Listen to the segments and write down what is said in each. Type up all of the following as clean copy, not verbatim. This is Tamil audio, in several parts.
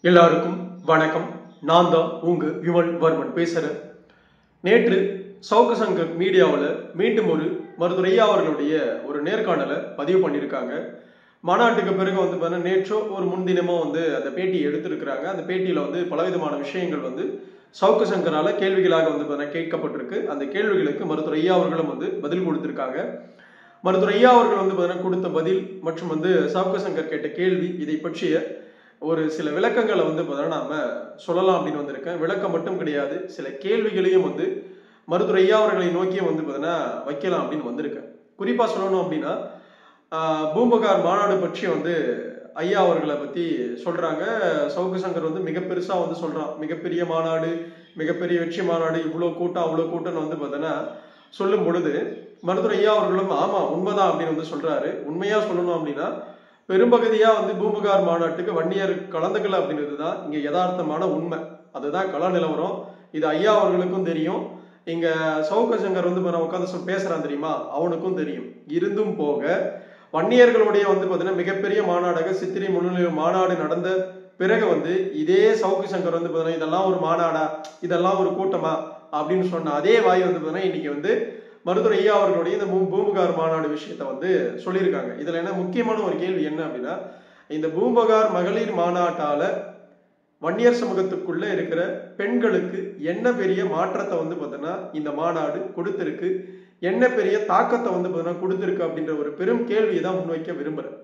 எல்லாருக்கும் வணக்கம். நான் தான் உங்க விமல் வர்மன் பேசுறேன். நேற்று சவுக்கு சங்கர் மீடியாவில் மீண்டும் ஒரு மருத்துவர் ஐயா அவர்களுடைய ஒரு நேர்காணலை பதிவு பண்ணியிருக்காங்க. மாநாட்டுக்கு பிறகு பார்த்தீங்கன்னா நேற்றோ ஒரு முன்தினமோ அந்த பேட்டியை எடுத்திருக்கிறாங்க. அந்த பேட்டியில் பலவிதமான விஷயங்கள் சவுக்கு சங்கரால கேள்விகளாக பார்த்தீங்கன்னா கேட்கப்பட்டிருக்கு. அந்த கேள்விகளுக்கு மருத்துவர் ஐயா அவர்களும் பதில் கொடுத்திருக்காங்க. மருத்துவர் ஐயா அவர்கள் பார்த்தீங்கன்னா கொடுத்த பதில் மற்றும் சவுக்கு சங்கர் கேட்ட கேள்வி, இதை பற்றிய ஒரு சில விளக்கங்களை பார்த்தீங்கன்னா நாம சொல்லலாம் அப்படின்னு வந்திருக்கேன். விளக்கம் மட்டும் கிடையாது, சில கேள்விகளையும் மருத்துவர் ஐயா அவர்களை நோக்கியும் பார்த்தீங்கன்னா வைக்கலாம் அப்படின்னு வந்திருக்கேன். குறிப்பா சொல்லணும் அப்படின்னா பூம்புகார் மாநாடு பற்றி ஐயா அவர்களை பத்தி சொல்றாங்க. சவுக்கு சங்கர் மிக பெருசா சொல்றான், மிகப்பெரிய மாநாடு, மிகப்பெரிய வெற்றி மாநாடு, இவ்வளவு கூட்டம் அவ்வளவு கூட்டம் பார்த்தீங்கன்னா சொல்லும் பொழுது மருத்துவர் ஐயா அவர்களும் ஆமா உண்மைதான் அப்படின்னு சொல்றாரு. உண்மையா சொல்லணும் அப்படின்னா பெரும்பகுதியா பூம்புகார் மாநாட்டுக்கு வன்னியர் கலந்துக்கல அப்படின்றதுதான் இங்க யதார்த்தமான உண்மை. அதுதான் கள நிலவரம். இது ஐயா அவர்களுக்கும் தெரியும். இங்க சவுக்கு சங்கர் உட்காந்து பேசுறான் தெரியுமா, அவனுக்கும் தெரியும். இருந்தும் போக வன்னியர்களுடைய பாத்தீங்கன்னா மிகப்பெரிய மாநாடாக சித்திரை முன்னிலை மாநாடு நடந்த பிறகு இதே சவுக்கு சங்கர் பாத்தீங்கன்னா இதெல்லாம் ஒரு மாநாடா, இதெல்லாம் ஒரு கூட்டமா அப்படின்னு சொன்ன அதே வாய் பாத்தீங்கன்னா இன்னைக்கு மருத்துவர் ஐயா அவர்களுடைய இந்த பூம்புகார் மாநாடு விஷயத்த சொல்லியிருக்காங்க. இதுல என்ன முக்கியமான ஒரு கேள்வி என்ன அப்படின்னா, இந்த பூம்புகார் மகளிர் மாநாட்டால வன்னியர் சமூகத்துக்குள்ள இருக்கிற பெண்களுக்கு என்ன பெரிய மாற்றத்தை பார்த்தீங்கன்னா இந்த மாநாடு கொடுத்திருக்கு, என்ன பெரிய தாக்கத்தை பார்த்தீங்கன்னா கொடுத்திருக்கு அப்படின்ற ஒரு பெரும் கேள்வியை தான் முன்வைக்க விரும்புறேன்.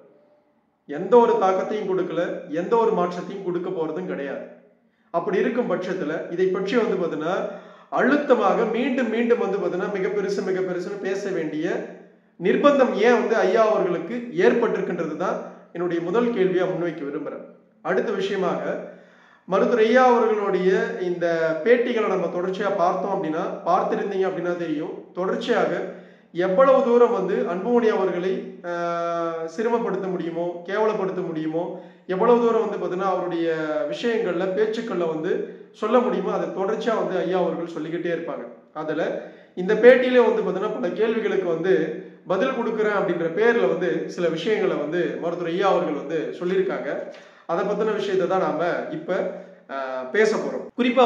எந்த ஒரு தாக்கத்தையும் கொடுக்கல, எந்த ஒரு மாற்றத்தையும் கொடுக்க போறதும் கிடையாது. அப்படி இருக்கும் பட்சத்துல இதை பற்றி பார்த்தீங்கன்னா அழுத்தமாக மீண்டும் மீண்டும் பார்த்தீங்கன்னா மிக பெருசுன்னு பேச வேண்டிய நிர்பந்தம் ஏன் ஐயா அவர்களுக்கு ஏற்பட்டிருக்கின்றது தான் என்னுடைய முதல் கேள்வியா முன்வைக்க விரும்புறேன். அடுத்த விஷயமாக மருத்துவர் ஐயா அவர்களுடைய இந்த பேட்டிகளை நம்ம தொடர்ச்சியா பார்த்தோம் அப்படின்னா, பார்த்திருந்தீங்க அப்படின்னா தெரியும், தொடர்ச்சியாக எவ்வளவு தூரம் அன்புமணி அவர்களை சிரமப்படுத்த முடியுமோ, கேவலப்படுத்த முடியுமோ, எவ்வளவு தூரம் பார்த்தீங்கன்னா அவருடைய விஷயங்கள்ல பேச்சுக்கள்ல சொல்ல முடியுமோ அதை தொடர்ச்சியா ஐயா அவர்கள் சொல்லிக்கிட்டே இருப்பாங்க. அதுல இந்த பேட்டியில பார்த்தீங்கன்னா பல கேள்விகளுக்கு பதில் கொடுக்குறேன் அப்படின்ற பேர்ல சில விஷயங்களை மருத்துவர் ஐயா அவர்கள் சொல்லியிருக்காங்க. அதை பத்தின விஷயத்தை தான் நாம இப்ப பேச போறோம். குறிப்பா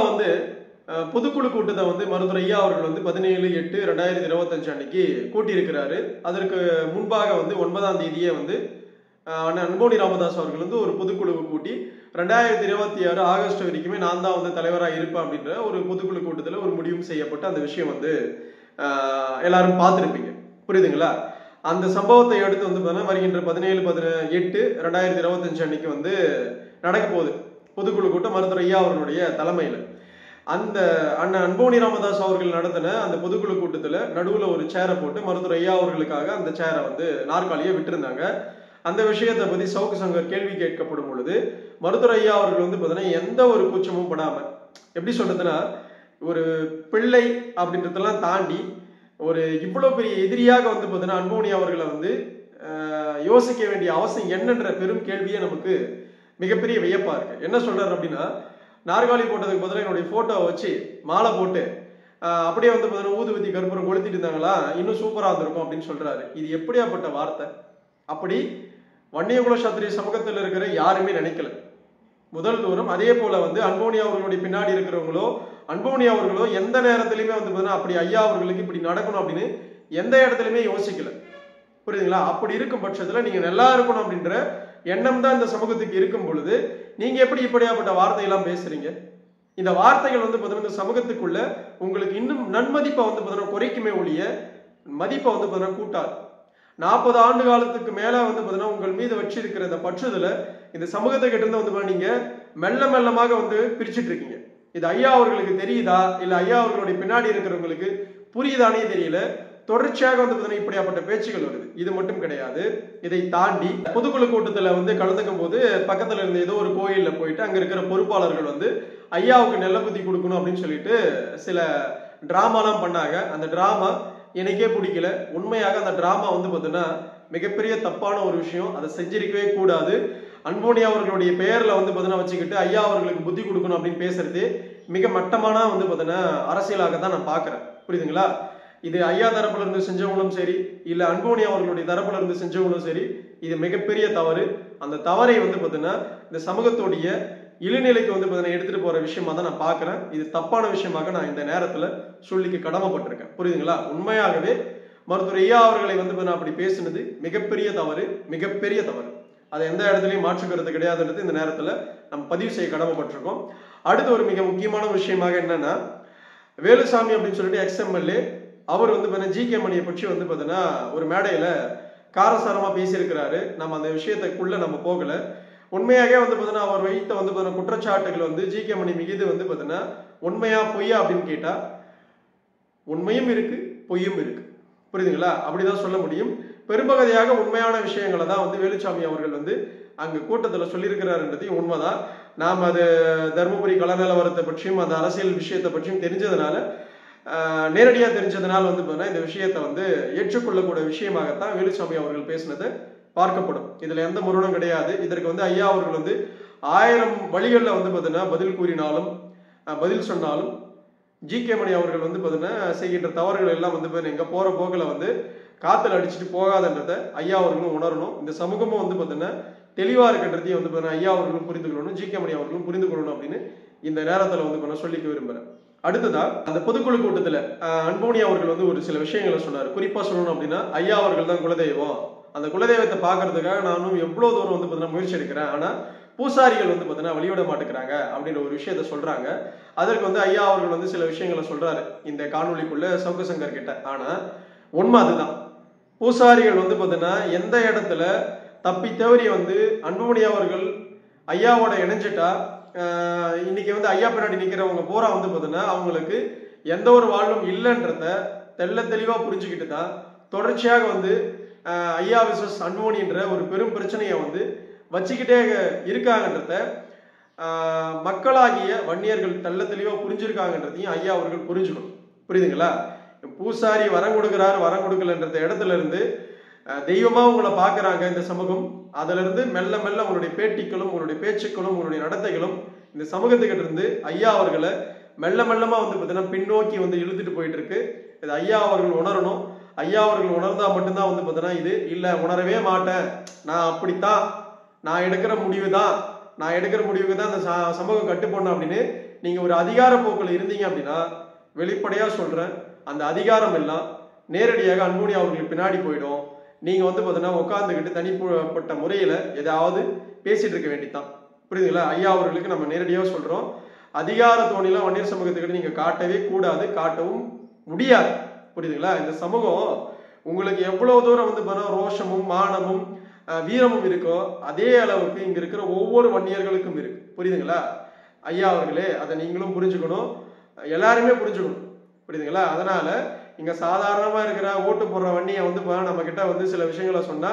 பொதுக்குழு கூட்டத்தை மருத்துவர் ஐயா அவர்கள் 17/8/2025 அன்னைக்கு கூட்டியிருக்கிறாரு. அதற்கு முன்பாக 9ஆம் தேதியே அன்புமணி ராமதாஸ் அவர்கள் ஒரு பொதுக்குழு கூட்டி 2026 ஆகஸ்ட் வரைக்குமே நான் தான் தலைவராக இருப்பேன் அப்படின்ற ஒரு பொதுக்குழு கூட்டத்துல ஒரு முடிவும் செய்யப்பட்டு அந்த விஷயம் எல்லாரும் பார்த்திருப்பீங்க. புரியுதுங்களா? அந்த சம்பவத்தை அடுத்து வருகின்ற 17/8/2025 அன்னைக்கு நடக்க போகுது பொதுக்குழு கூட்டம் மருத்துவர் ஐயா அவர்களுடைய தலைமையில. அந்த அண்ணன் அன்புமணி ராமதாஸ் அவர்கள் நடத்தின அந்த பொதுக்குழு கூட்டத்துல நடுவுல ஒரு சேரை போட்டு மருத்துவர் ஐயா அவர்களுக்காக அந்த சேரை நாற்காலியை விட்டுருந்தாங்க. அந்த விஷயத்தை பத்தி சவுக்கு சங்கர் கேள்வி கேட்கப்படும் பொழுது மருத்துவர் ஐயா அவர்கள் பார்த்தீங்கன்னா எந்த ஒரு கூச்சமும் படாம, எப்படி சொல்றதுன்னா ஒரு பிள்ளை அப்படின்றதெல்லாம் தாண்டி ஒரு இவ்வளவு பெரிய எதிரியாக பார்த்தீங்கன்னா அன்புமணி அவர்களை யோசிக்க வேண்டிய அவசியம் என்னன்ற பெரும் கேள்வியே நமக்கு மிகப்பெரிய வியப்பா இருக்கு. என்ன சொல்றாரு அப்படின்னா, நாற்காலி போட்டதுக்கு பதிலாக என்னுடைய போட்டோவை வச்சு மாலை போட்டு அப்படியே பார்த்தீங்கன்னா ஊதுவத்தி கற்பூரம் கொளுத்திட்டு இருந்தாங்களா, இன்னும் சூப்பரா இருந்திருக்கும் அப்படின்னு சொல்றாரு. இது எப்படியாப்பட்ட வார்த்தை? அப்படி வன்னியகுல சத்திரிய சமூகத்தில் இருக்கிற யாருமே நினைக்கல. முதல் தூரம் அதே போல அன்புமணி அவர்களுடைய பின்னாடி இருக்கிறவங்களோ அன்புமணி அவர்களோ எந்த நேரத்திலுமே பார்த்தீங்கன்னா அப்படி ஐயா அவர்களுக்கு இப்படி நடக்கணும் அப்படின்னு எந்த இடத்துலயுமே யோசிக்கல. புரியுதுங்களா? அப்படி இருக்கும் பட்சத்துல நீங்க நல்லா இருக்கணும் அப்படின்ற எண்ணம் தான் இந்த சமூகத்துக்கு இருக்கும் பொழுது நீங்க எப்படி இப்படியாப்பட்ட வார்த்தையெல்லாம் பேசுறீங்க? இந்த வார்த்தைகள் பார்த்தீங்கன்னா இந்த சமூகத்துக்குள்ள உங்களுக்கு இன்னும் நன்மதிப்பை பார்த்தீங்கன்னா குறைக்குமே ஒழிய மதிப்பை பார்த்தீங்கன்னா கூட்டாது. 40 ஆண்டு காலத்துக்கு மேல பார்த்தீங்கன்னா உங்கள் மீது வச்சிருக்கிற இந்த பற்றுதல இந்த சமூகத்தை கிட்ட இருந்து நீங்க மெல்ல மெல்லமாக பிரிச்சுட்டு இருக்கீங்க. இது ஐயா அவர்களுக்கு தெரியுதா, இல்ல ஐயா அவர்களுடைய பின்னாடி இருக்கிறவங்களுக்கு புரியுதானே தெரியல. தொடர்ச்சியாக பார்த்தீங்கன்னா இப்படியாப்பட்ட பேச்சுகள் வருது. இது மட்டும் கிடையாது, இதை தாண்டி பொதுக்குழு கூட்டத்துல கலந்துக்கும் போது பக்கத்துல இருந்த ஏதோ ஒரு கோயில்ல போயிட்டு அங்க இருக்கிற பொறுப்பாளர்கள் ஐயாவுக்கு நெல்ல புத்தி கொடுக்கணும் அப்படின்னு சொல்லிட்டு சில டிராமாலாம் பண்ணாங்க. அந்த டிராமா எனக்கே பிடிக்கல. உண்மையாக அந்த டிராமா பார்த்தீங்கன்னா மிகப்பெரிய தப்பான ஒரு விஷயம். அதை செஞ்சிருக்கவே கூடாது. அன்புமணி அவர்களுடைய பெயர்ல பார்த்தீங்கன்னா வச்சுக்கிட்டு ஐயா அவர்களுக்கு புத்தி கொடுக்கணும் அப்படின்னு பேசுறது மிக மட்டமான பார்த்தீங்கன்னா அரசியலாக தான் நான் பாக்குறேன். புரியுதுங்களா? இது ஐயா தரப்புல இருந்து செஞ்சவங்களும் சரி, இல்ல அன்புமணி அவர்களுடைய தரப்புல இருந்து செஞ்சவங்களும் சரி, இது மிகப்பெரிய தவறு. அந்த தவறை பார்த்தீங்கன்னா இந்த சமூகத்துடைய இழிநிலைக்கு வந்து பார்த்தீங்கன்னா எடுத்துட்டு போற விஷயமா தான் நான் பார்க்குறேன். இது தப்பான விஷயமாக நான் இந்த நேரத்தில் சொல்லிக்க கடமைப்பட்டிருக்கேன். புரியுதுங்களா? உண்மையாகவே மருத்துவர் ஐயா அவர்களை வந்து நான் அப்படி பேசுனது மிகப்பெரிய தவறு, மிகப்பெரிய தவறு. அதை எந்த இடத்துலையும் மாற்றுக்கிறது கிடையாதுன்றது இந்த நேரத்தில் நம்ம பதிவு செய்ய கடமைப்பட்டிருக்கோம். அடுத்து ஒரு மிக முக்கியமான விஷயமாக என்னன்னா, வேலுசாமி அப்படின்னு சொல்லிட்டு எக்ஸ்எம்எல்ஏ அவர் வந்து பார்த்தீங்கன்னா ஜி கே மணியை பற்றி வந்து பார்த்தீங்கன்னா ஒரு மேடையில் காரசாரமா பேசியிருக்கிறாரு. நம்ம அந்த விஷயத்துக்குள்ள நம்ம போகல. உண்மையாகவே வந்து பார்த்தீங்கன்னா அவர் வைத்த வந்து பார்த்தீங்கன்னா குற்றச்சாட்டுகள் வந்து ஜி கே மணி மீது வந்து பார்த்தீங்கன்னா உண்மையா பொய்யா அப்படின்னு கேட்டா உண்மையும் இருக்கு, பொய்யும் இருக்கு. புரியுதுங்களா? அப்படிதான் சொல்ல முடியும். பெரும்பகுதியாக உண்மையான விஷயங்களை தான் வந்து வேலுசாமி அவர்கள் வந்து அங்கு கூட்டத்தில் சொல்லியிருக்கிறாருன்றதையும் உண்மைதான். நாம் அது தருமபுரி கள நிலவரத்தை பற்றியும் அந்த அரசியல் விஷயத்தை பற்றியும் தெரிஞ்சதுனால நேரடியாக தெரிஞ்சதுனால வந்து பார்த்தீங்கன்னா இந்த விஷயத்தை வந்து ஏற்றுக்கொள்ளக்கூடிய விஷயமாகத்தான் வேலுசாமி அவர்கள் பேசினது பார்க்கப்படும். இதுல எந்த முரணும் கிடையாது. இதற்கு வந்து ஐயா அவர்கள் வந்து 1000 வழிகளில் வந்து பார்த்தீங்கன்னா பதில் கூறினாலும் பதில் சொன்னாலும் ஜி கே மணி அவர்கள் வந்து பார்த்தீங்கன்னா செய்கின்ற தவறுகள் எல்லாம் வந்து எங்க போற போக்கில் வந்து காத்துல அடிச்சுட்டு போகாதன்றதை ஐயா அவர்களும் உணரணும். இந்த சமூகமும் வந்து பார்த்தீங்கன்னா தெளிவா இருக்கின்றதையும் வந்து பார்த்தீங்கன்னா ஐயா அவர்களும் புரிந்து கொள்ளணும், ஜி கே மணி அவர்களும் புரிந்து கொள்ளணும் அப்படின்னு இந்த நேரத்தில் வந்து சொல்லிக்க விரும்புறேன். அடுத்ததா அந்த பொதுக்குழு கூட்டத்தில் அன்போனி அவர்கள் வந்து ஒரு சில விஷயங்களை சொன்னார். குறிப்பா சொல்லணும் அப்படின்னா ஐயா அவர்கள் தான் குலதெய்வம், அந்த குலதெய்வத்தை பார்க்கறதுக்காக நானும் எவ்வளவு தூரம் வந்து பார்த்தீங்கன்னா முயற்சி எடுக்கிறேன், ஆனா பூசாரிகள் வந்து பார்த்தீங்கன்னா வழிவிட மாட்டேங்கிறாங்க அப்படின்ற ஒரு விஷயத்த சொல்றாங்க. அதற்கு வந்து ஐயா அவர்கள் வந்து சில விஷயங்களை சொல்றாரு இந்த காணொலிக்குள்ள சவுக்கு சங்கர் கிட்ட. ஆனா உண்மை அதுதான். பூசாரிகள் வந்து பார்த்தீங்கன்னா எந்த இடத்துல தப்பி தவறி வந்து அன்புமணி அவர்கள் ஐயாவோட இணைஞ்சிட்டா இன்னைக்கு வந்து ஐயா பின்னாடி நிக்கிறவங்க போரா வந்து பார்த்தீங்கன்னா அவங்களுக்கு எந்த ஒரு வாழ்வும் இல்லைன்றத தெள்ள தெளிவா புரிஞ்சுக்கிட்டு தான் தொடர்ச்சியாக வந்து ஐயா விசஸ் அன்புமணின்ற ஒரு பெரும் பிரச்சனையை வந்து வச்சுக்கிட்டே இருக்காங்கன்றத மக்களாகிய வன்னியர்கள் தெள்ள தெளிவா புரிஞ்சிருக்காங்கன்றதையும் ஐயா அவர்கள் புரிஞ்சுக்கணும். புரியுதுங்களா? பூசாரி வரம் கொடுக்கிறாரு வரம் கொடுக்கலன்ற இடத்துல இருந்து தெய்வமா உங்களை பாக்குறாங்க இந்த சமூகம். அதுல இருந்து மெல்ல மெல்ல உங்களுடைய பேட்டிகளும் உங்களுடைய பேச்சுக்களும் உங்களுடைய நடத்தைகளும் இந்த சமூகத்துக்கிட்ட இருந்து ஐயா அவர்களை மெல்ல மெல்லமா வந்து பார்த்தீங்கன்னா பின்னோக்கி வந்து இழுத்துட்டு போயிட்டு இருக்கு. இது ஐயா அவர்கள் உணரணும். ஐயா அவர்கள் உணர்ந்தா மட்டும்தான் வந்து பார்த்தீங்கன்னா இது இல்ல உணரவே மாட்டேன், நான் அப்படித்தான், நான் எடுக்கிற முடிவு தான், நான் எடுக்கிற முடிவுக்கு தான் இந்த சமூகம் கட்டுப்படணும் அப்படின்னு நீங்க ஒரு அதிகார போக்கில் இருந்தீங்க அப்படின்னா வெளிப்படையா சொல்றேன், அந்த அதிகாரம் எல்லாம் நேரடியாக அன்புமணி அவர்களுக்கு பின்னாடி போயிடும். நீங்க வந்து பார்த்தீங்கன்னா உட்காந்துக்கிட்டு தனிப்பட்ட முறையில ஏதாவது பேசிட்டு இருக்க வேண்டித்தான். புரியுதுங்களா? ஐயா அவர்களுக்கு நம்ம நேரடியாக சொல்றோம், அதிகார தோணிலாம் வன்னியர் சமூகத்துக்கிட்ட நீங்க காட்டவே கூடாது, காட்டவும் முடியாது. புரியுதுங்களா? இந்த சமூகம் உங்களுக்கு எவ்வளவு தூரம் வந்து ரோஷமும் மானமும் வீரமும் இருக்கோ அதே அளவுக்கு இங்க இருக்கிற ஒவ்வொரு வன்னியர்களுக்கும் இருக்கு. புரியுதுங்களா? ஐயா அவர்களே அதை நீங்களும் புரிஞ்சுக்கணும், எல்லாருமே புரிஞ்சுக்கணும். புரியுதுங்களா? அதனால இங்க சாதாரணமா இருக்கிற ஓட்டு போடுற வன்னியை வந்து நம்ம கிட்ட வந்து சில விஷயங்களை சொன்னா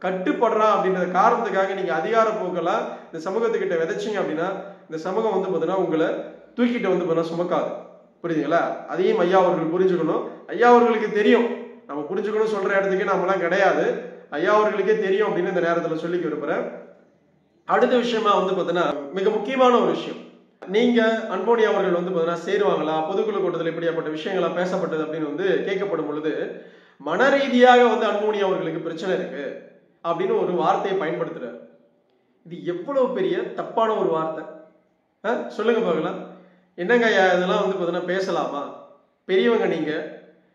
கட்டுப்படுறான் அப்படின்ற காரணத்துக்காக நீங்க அதிகார போக்கெல்லாம் இந்த சமூகத்துக்கிட்ட விதைச்சிங்க அப்படின்னா இந்த சமூகம் வந்து பார்த்தீங்கன்னா உங்களை தூக்கிட்டு வந்து சுமக்காது. புரியுதுங்களா? அதையும் ஐயா அவர்கள் புரிஞ்சுக்கணும். ஐயா அவர்களுக்கு தெரியும், நம்ம புரிஞ்சுக்கணும் சொல்ற இடத்துக்கு நம்மளாம் கிடையாது, ஐயா அவர்களுக்கே தெரியும் அப்படின்னு இந்த நேரத்தில் சொல்லிக்க விரும்புறேன். அடுத்த விஷயமா வந்து பார்த்தீங்கன்னா மிக முக்கியமான ஒரு விஷயம், நீங்க அன்போனி அவர்கள் வந்து பார்த்தீங்கன்னா சேருவாங்களா, பொதுக்குழு கூட்டத்தில் இப்படியாப்பட்ட விஷயங்களா பேசப்பட்டது அப்படின்னு வந்து கேட்கப்படும் பொழுது மன ரீதியாக வந்து அன்போனி அவர்களுக்கு பிரச்சனை இருக்கு அப்படின்னு ஒரு வார்த்தையை பயன்படுத்துறாரு. இது எவ்வளவு பெரிய தப்பான ஒரு வார்த்தை சொல்லுங்க பார்க்கலாம். என்னங்க இதெல்லாம் வந்து பார்த்தீங்கன்னா பேசலாமா? பெரியவங்க நீங்க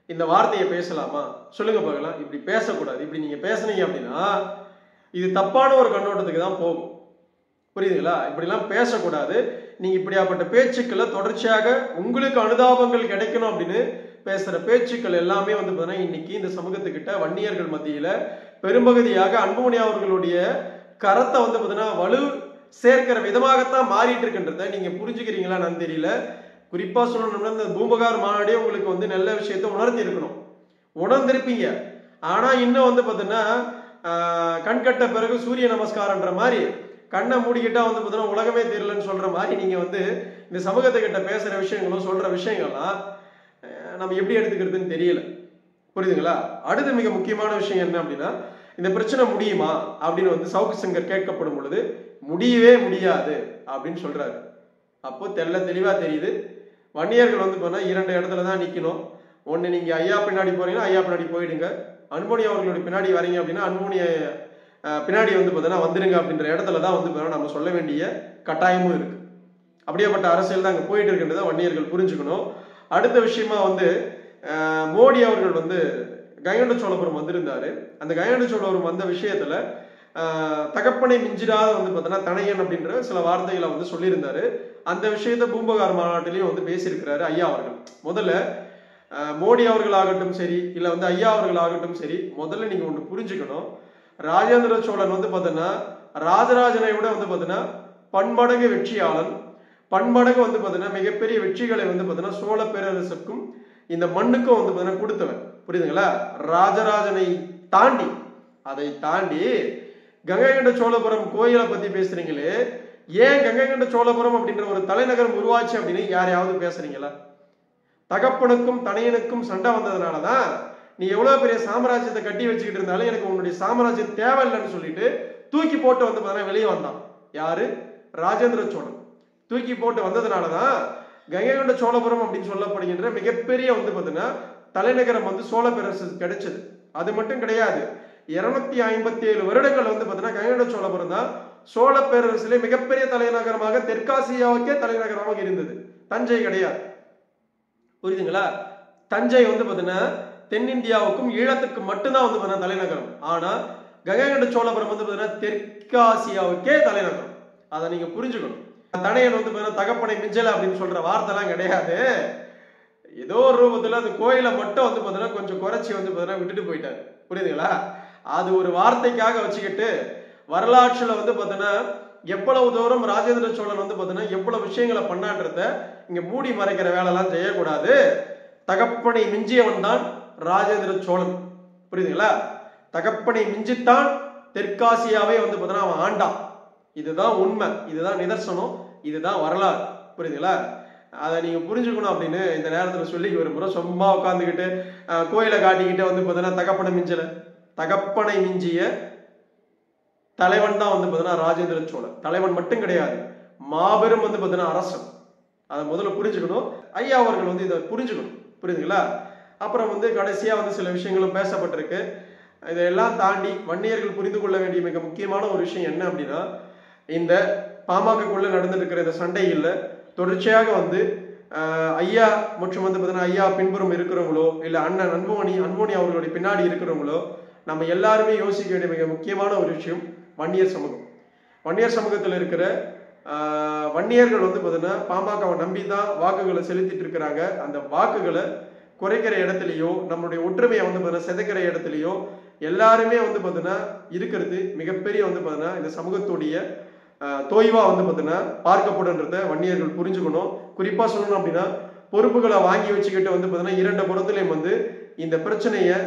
இந்த வார்த்தையை பேசலாமா? சொல்லுங்க பார்க்கலாம். இப்படி பேசக்கூடாது. இப்படி நீங்க பேசுனீங்க அப்படின்னா இது தப்பான ஒரு கண்ணோட்டத்துக்கு தான் போகும். புரியுதுங்களா? இப்படிலாம் பேசக்கூடாது. நீங்க இப்படியாப்பட்ட பேச்சுக்களை தொடர்ச்சியாக உங்களுக்கு அனுதாபங்கள் கிடைக்கணும் அப்படின்னு பேசுற பேச்சுக்கள் எல்லாமே வந்து பார்த்தீங்கன்னா இன்னைக்கு இந்த சமூகத்துக்கிட்ட வன்னியர்கள் மத்தியில பெரும்பகுதியாக அன்புமணி அவர்களுடைய கரத்தை வந்து பார்த்தீங்கன்னா வலு சேர்க்கிற விதமாகத்தான் மாறிட்டு இருக்குன்றத நீங்க புரிஞ்சுக்கிறீங்களா நான் தெரியல. குறிப்பா சொல்லணும்னா இந்த பூம்பகார் மாநாடே உங்களுக்கு வந்து நல்ல விஷயத்த உணர்த்தி இருக்கணும், உணர்ந்திருப்பீங்க. ஆனா இன்னும் வந்து பார்த்தீங்கன்னா கண்கட்ட பிறகு சூரிய நமஸ்காரன்ற மாதிரி கண்ணை மூடிக்கிட்டா வந்து பார்த்தீங்கன்னா உலகமே தெரியலன்னு சொல்ற மாதிரி நீங்க வந்து இந்த சமூகத்துக்கிட்ட பேசுற விஷயங்களும் சொல்ற விஷயங்கள்லாம் நம்ம எப்படி எடுத்துக்கிறதுன்னு தெரியல. புரியுதுங்களா? அடுத்து மிக முக்கியமான விஷயம் என்ன அப்படின்னா, இந்த பிரச்சனை முடியுமா அப்படின்னு வந்து சவுக்கு சங்கர் கேட்கப்படும் பொழுது முடியவே முடியாது அப்படின்னு சொல்றாரு. அப்போ தெளிவா தெரியுது வன்னியர்கள் வந்து போனா 2 இடத்துல தான் நிக்கணும். ஒண்ணு நீங்க ஐயா பின்னாடி போறீங்கன்னா ஐயா பின்னாடி போயிடுங்க, அன்புமணி அவர்களுடைய பின்னாடி வரீங்க அப்படின்னா அன்புமணிய பின்னாடி வந்து பார்த்தீங்கன்னா வந்துருங்க அப்படின்ற இடத்துல தான் வந்து நம்ம சொல்ல வேண்டிய கட்டாயமும் இருக்கு. அப்படியேப்பட்ட அரசியல் தான் அங்கே போயிட்டு இருக்கின்றதை வன்னியர்கள் புரிஞ்சுக்கணும். அடுத்த விஷயமா வந்து மோடி அவர்கள் வந்து கங்கை சோழபுரம் வந்திருந்தாரு. அந்த கங்கை சோழபுரம் வந்த விஷயத்துல தகப்பனை மிஞ்சிடாத வந்து பார்த்தோன்னா தனையன் அப்படின்ற சில வார்த்தைகளை வந்து சொல்லியிருந்தாரு. அந்த விஷயத்த பூம்புகார் மாநாட்டிலையும் வந்து பேசியிருக்கிறாரு ஐயா அவர்கள். முதல்ல மோடி அவர்களாகட்டும் சரி, இல்லை வந்து ஐயா அவர்களாகட்டும் சரி, முதல்ல நீங்க ஒன்று புரிஞ்சுக்கணும். ராஜேந்திர சோழன் வந்து பார்த்தோன்னா ராஜராஜனை விட வந்து பார்த்தோன்னா பன்மடங்கு வெற்றியாளன், பன்மடங்கு வந்து பார்த்தோன்னா மிகப்பெரிய வெற்றிகளை வந்து பார்த்தோன்னா சோழ பேரரசுக்கும் இந்த மண்ணுக்கும் வந்து பார்த்தோன்னா கொடுத்தவன். புரியுதுங்களா? ராஜராஜனை தாண்டி, அதை தாண்டி கங்கை கொண்ட சோழபுரம் கோயிலை பத்தி பேசுறீங்களே, ஏன் கங்கை கொண்ட சோழபுரம் அப்படின்ற ஒரு தலைநகரம் உருவாச்சு அப்படின்னு யாரையாவது பேசுறீங்களா? தகப்பனுக்கும் தனையனுக்கும் சண்டை வந்ததுனாலதான் நீ எவ்வளவு பெரிய சாம்ராஜ்யத்தை கட்டி வச்சுக்கிட்டு இருந்தாலும் எனக்கு உன்னுடைய சாம்ராஜ்யம் தேவையில்லைன்னு சொல்லிட்டு தூக்கி போட்டு வந்து பார்த்தீங்கன்னா வெளியே வந்தான். யாரு? ராஜேந்திர சோழன். தூக்கி போட்டு வந்ததுனாலதான் கங்கை கொண்ட சோழபுரம் அப்படின்னு சொல்லப்படுகின்ற மிகப்பெரிய வந்து பார்த்தீங்கன்னா தலைநகரம் வந்து சோழ பேரரசு கிடைச்சது. அது மட்டும் கிடையாது, 257 வருடங்கள் வந்து பார்த்தீங்கன்னா கங்கை கொண்ட சோழபுரம் தான் சோழ பேரரசிலே மிகப்பெரிய தலைநகரமாக தெற்காசியாவுக்கே தலைநகரமாக இருந்தது. தஞ்சை கிடையாது. புரியுதுங்களா? தஞ்சை வந்து பார்த்தீங்கன்னா தென்னிந்தியாவுக்கும் ஈழத்துக்கும் மட்டும்தான் வந்து பார்த்தீங்கன்னா தலைநகரம். ஆனா கங்கை கொண்ட சோழபுரம் வந்து பார்த்தீங்கன்னா தெற்காசியாவுக்கே தலைநகரம். அதை நீங்க புரிஞ்சுக்கணும். தனையன் வந்து பார்த்தீங்கன்னா தகப்பனை மிஞ்சல அப்படின்னு சொல்ற வார்த்தை எல்லாம் கிடையாது. ஏதோ ஒரு ரூபத்துல அந்த கோயிலை மட்டும் வந்து பார்த்தீங்கன்னா கொஞ்சம் குறைச்சி வந்து பார்த்தீங்கன்னா விட்டுட்டு போயிட்டாரு. புரியுதுங்களா? அது ஒரு வார்த்தைக்காக வச்சுக்கிட்டு வரலாற்றுல வந்து பார்த்தீங்கன்னா எவ்வளவு தூரம் ராஜேந்திர சோழன் வந்து பார்த்தீங்கன்னா எவ்வளவு விஷயங்களை பண்ணான்றத இங்க மூடி மறைக்கிற வேலை எல்லாம் செய்யக்கூடாது. தகப்பனை மிஞ்சியவன் தான் ராஜேந்திர சோழன். புரியுதுங்களா? தகப்பனை மிஞ்சித்தான் தெற்காசியாவே வந்து பார்த்தீங்கன்னா அவன் ஆண்டான். இதுதான் உண்மை, இதுதான் நிதர்சனம், இதுதான் வரலாறு. புரியுதுங்களா? அதை நீங்க புரிஞ்சுக்கணும் அப்படின்னு இந்த நேரத்துல சொல்லி விரும்புறோம். சும்மா உட்காந்துக்கிட்டு கோயிலை காட்டிக்கிட்டு வந்து பார்த்தீங்கன்னா தகப்பனை மிஞ்சல, தகப்பனை மிஞ்சிய தலைவன் தான் வந்து பார்த்தீங்கன்னா ராஜேந்திர சோழன். தலைவன் மட்டும் கிடையாது, மாபெரும் வந்து பார்த்தீங்கன்னா அரசன். அதை முதல்ல புரிஞ்சுக்கணும். ஐயா அவர்கள் வந்து இதை புரிஞ்சுக்கணும். புரியுதுங்களா? அப்புறம் வந்து கடைசியா வந்து சில விஷயங்களும் பேசப்பட்டிருக்கு. இதையெல்லாம் தாண்டி வன்னியர்கள் புரிந்து கொள்ள வேண்டிய மிக முக்கியமான ஒரு விஷயம் என்ன அப்படின்னா, இந்த பாமகக்குள்ள நடந்துட்டு இருக்கிற இந்த சண்டைகள்ல தொடர்ச்சியாக வந்து ஐயா மற்றும் வந்து பார்த்தீங்கன்னா ஐயா பின்புறம் இருக்கிறவங்களோ இல்ல அண்ணன் அன்போனி அவர்களுடைய பின்னாடி இருக்கிறவங்களோ நம்ம எல்லாருமே யோசிக்க வேண்டிய மிக முக்கியமான ஒரு விஷயம் வன்னியர் சமூகம். வன்னியர் சமூகத்தில் இருக்கிற வன்னியர்கள் வந்து பார்த்தீங்கன்னா பாமகவை நம்பி தான் வாக்குகளை செலுத்திட்டு இருக்கிறாங்க. அந்த வாக்குகளை குறைக்கிற இடத்துலையோ நம்மளுடைய ஒற்றுமையை வந்து பார்த்தீங்கன்னா சிதைக்கிற இடத்துலையோ எல்லாருமே வந்து பார்த்தீங்கன்னா இருக்கிறது மிகப்பெரிய வந்து பார்த்தீங்கன்னா இந்த சமூகத்துடைய தோய்வா வந்து பார்த்தீங்கன்னா பார்க்கப்படுன்றத வன்னியர்கள் புரிஞ்சுக்கணும். குறிப்பா சொல்லணும் அப்படின்னா பொறுப்புகளை வாங்கி வச்சுக்கிட்டு வந்து பார்த்தீங்கன்னா இரண்டு புறத்திலையும் வந்து இந்த பிரச்சனையை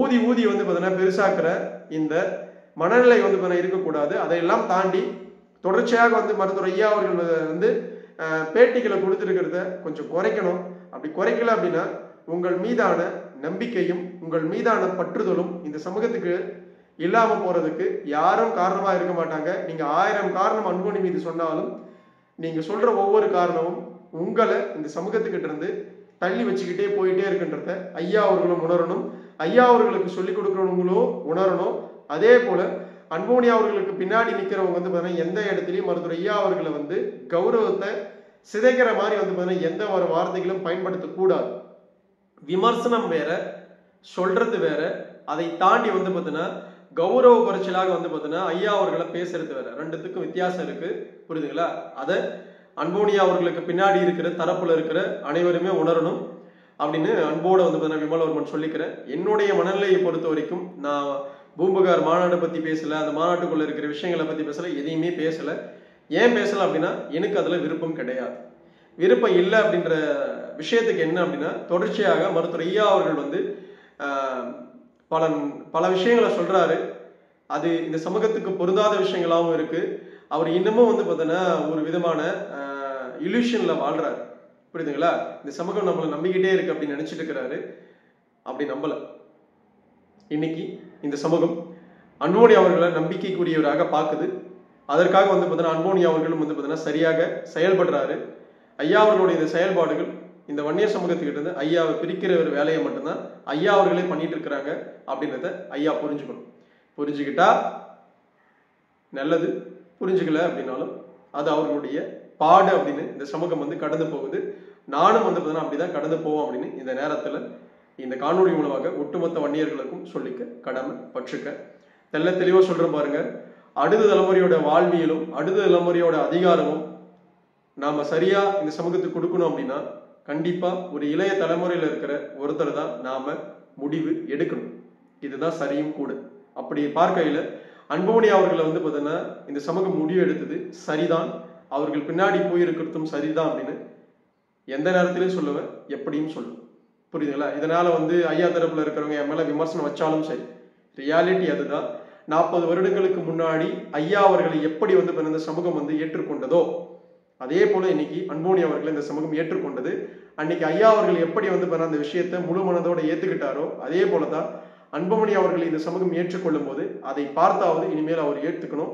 ஊதி வந்து பார்த்தீங்கன்னா பெருசாக்குற இந்த மனநிலை வந்து பார்த்தீங்கன்னா இருக்கக்கூடாது. அதையெல்லாம் தாண்டி தொடர்ச்சியாக வந்து மருத்துவர் ஐயா அவர்கள் வந்து பேட்டிகளை கொடுத்துருக்கிறத கொஞ்சம் குறைக்கணும். அப்படி குறைக்கல அப்படின்னா உங்கள் மீதான நம்பிக்கையும் உங்கள் மீதான பற்றுதலும் இந்த சமூகத்துக்கு இல்லாம போறதுக்கு யாரும் காரணமா இருக்க மாட்டாங்க. நீங்க 1000 காரணம் அன்போனி மீது சொன்னாலும் நீங்க சொல்ற ஒவ்வொரு காரணமும் உங்களை இந்த சமூகத்துக்கிட்ட இருந்து தள்ளி வச்சுக்கிட்டே போயிட்டே இருக்குன்றத ஐயா அவர்களும் உணரணும். ஐயா அவர்களுக்கு சொல்லிக் கொடுக்கிறவங்களும் உணரணும். அதே போல அன்போனி அவர்களுக்கு பின்னாடி நிக்கிறவங்க வந்து பார்த்தீங்கன்னா எந்த இடத்துலையும் மருத்துவர் ஐயா அவர்களை வந்து கௌரவத்தை சிதைக்கிற மாதிரி வந்து பார்த்தீங்கன்னா எந்த ஒரு வார்த்தைகளும் பயன்படுத்தக்கூடாது. விமர்சனம் வேற, சொல்றது வேற. அதை தாண்டி வந்து பார்த்தீங்கன்னா கௌரவ குறைச்சலாக வந்து பார்த்தீங்கன்னா ஐயா அவர்களை பேசுறது வேற. ரெண்டுத்துக்கும் வித்தியாசம் இருக்கு. புரியுதுங்களா? அதை அன்போனியா அவர்களுக்கு பின்னாடி இருக்கிற தரப்புல இருக்கிற அனைவருமே உணரணும் அப்படின்னு அன்போட வந்து பார்த்தீங்கன்னா விமல்வர்மன் சொல்லிக்கிறேன். என்னுடைய மனநிலையை பொறுத்த வரைக்கும் நான் பூம்புகார் மாநாட்டை பத்தி பேசல, அந்த மாநாட்டுக்குள்ள இருக்கிற விஷயங்களை பத்தி பேசல, எதையுமே பேசல. ஏன் பேசல அப்படின்னா எனக்கு அதுல விருப்பம் கிடையாது. விருப்பம் இல்லை அப்படின்ற விஷயத்துக்கு என்ன அப்படின்னா தொடர்ச்சியாக மருத்துவர் ஐயா அவர்கள் வந்து பல விஷயங்களை சொல்றாரு. அது இந்த சமூகத்துக்கு பொருந்தாத விஷயங்களாகவும் இருக்கு. அவர் இன்னமும் வந்து பார்த்தீங்கன்னா ஒரு விதமான இல்யூஷன்ல வாழ்றாரு. புரியுதுங்களா? இந்த சமூகம் நம்மளை நம்பிக்கிட்டே இருக்கு அப்படின்னு நினைச்சிட்டு இருக்கிறாரு. அப்படி நம்பல. இன்னைக்கு இந்த சமூகம் அன்போனி அவர்களை நம்பிக்கைக்குரியவராக பார்க்குது. அதற்காக வந்து பார்த்தீங்கன்னா அன்போனி அவர்களும் வந்து பார்த்தீங்கன்னா சரியாக செயல்படுறாரு. ஐயா அவர்களுடைய இந்த செயல்பாடுகள் இந்த வன்னியர் சமூகத்துக்கிட்ட இருந்து ஐயாவை பிரிக்கிற ஒரு வேலையை மட்டும்தான் ஐயா அவர்களே பண்ணிட்டு இருக்கிறாங்க அப்படின்றத ஐயா புரிஞ்சுக்கணும். புரிஞ்சுக்கிட்டா நல்லது, புரிஞ்சுக்கல அப்படின்னாலும் அது அவர்களுடைய பாடு அப்படின்னு இந்த சமூகம் வந்து கடந்து போகுது. நானும் வந்து பார்த்தீங்கன்னா அப்படிதான் கடந்து போவோம் அப்படின்னு இந்த நேரத்தில் இந்த காணொலி மூலமாக ஒட்டுமொத்த வன்னியர்களுக்கும் சொல்லிக்க கடமை பற்றுக்க. தெல்ல தெளிவாக சொல்றேன் பாருங்க. அடுத்த தலைமுறையோட வாழ்வியலும் அடுத்த தலைமுறையோட அதிகாரமும் நாம சரியா இந்த சமூகத்துக்கு கொடுக்கணும் அப்படின்னா கண்டிப்பா ஒரு இளைய தலைமுறையில இருக்கிற ஒருத்தர் தான் நாம முடிவு எடுக்கணும். இதுதான் சரியும் கூட. அப்படி பார்க்கையில அன்புமணி அவர்களை வந்து பார்த்தீங்கன்னா இந்த சமூகம் முடிவு எடுத்தது சரிதான், அவர்கள் பின்னாடி போயிருக்கிறதும் சரிதான் அப்படின்னு எந்த நேரத்திலையும் சொல்லுவேன், எப்படியும் சொல்லுவேன். புரியுதுங்களா? இதனால வந்து ஐயா தரப்புல இருக்கிறவங்க என் மேல விமர்சனம் வச்சாலும் சரி, ரியாலிட்டி அதுதான். 40 வருடங்களுக்கு முன்னாடி ஐயா அவர்களை எப்படி வந்து இந்த சமூகம் வந்து ஏற்றுக்கொண்டதோ அதே போல இன்னைக்கு அன்புமணி அவர்களை இந்த சமூகம் ஏற்றுக்கொண்டது. அன்னைக்கு ஐயா அவர்கள் எப்படி வந்து அந்த விஷயத்தை முழு மனதோட ஏத்துக்கிட்டாரோ அதே போலதான் அன்புமணி அவர்களை இந்த சமூகம் ஏற்றுக்கொள்ளும் போது அதை பார்த்தாவது இனிமேல் அவர் ஏத்துக்கணும்.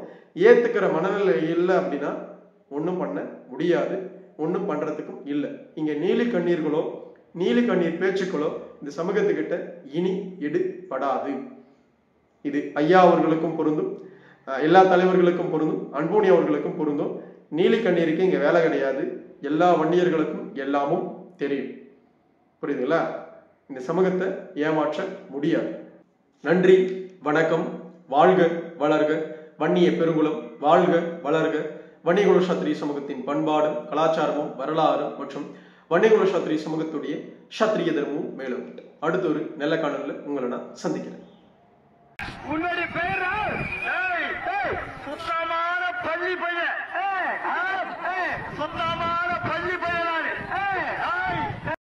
ஏத்துக்கிற மனநிலை இல்லை அப்படின்னா ஒன்றும் பண்ண முடியாது, ஒன்றும் பண்றதுக்கும் இல்லை. இங்க நீலி கண்ணீர்களோ நீலி கண்ணீர் பேச்சுக்களோ இந்த சமூகத்துக்கிட்ட இனி எடுபடாது. இது ஐயா அவர்களுக்கும் பொருந்தும், எல்லா தலைவர்களுக்கும் பொருந்தும், அன்புமணி அவர்களுக்கும் பொருந்தும். நீலி கண்ணீருக்கு இங்க வேலை கிடையாது. எல்லா வன்னியர்களுக்கும் எல்லாமும் தெரியும். புரியுதுங்களா? இந்த சமூகத்தை ஏமாற்ற முடியாது. நன்றி, வணக்கம். வாழ்க வளர்க வன்னிய பெருங்குளம், வாழ்க வளர்க வன்னியகுல சத்திரிய சமூகத்தின் பண்பாடும் கலாச்சாரமும் வரலாறும் மற்றும் வன்னியகுல சத்திரிய சமூகத்துடைய சத்திரிய தர்மமும் மேலும். அடுத்த ஒரு நல்ல காணொலியில் உங்களை நான் சந்திக்கிறேன். உன்னுடைய பேர் சுத்தமான பள்ளி பையன், சுத்தமான பள்ளி பையன்.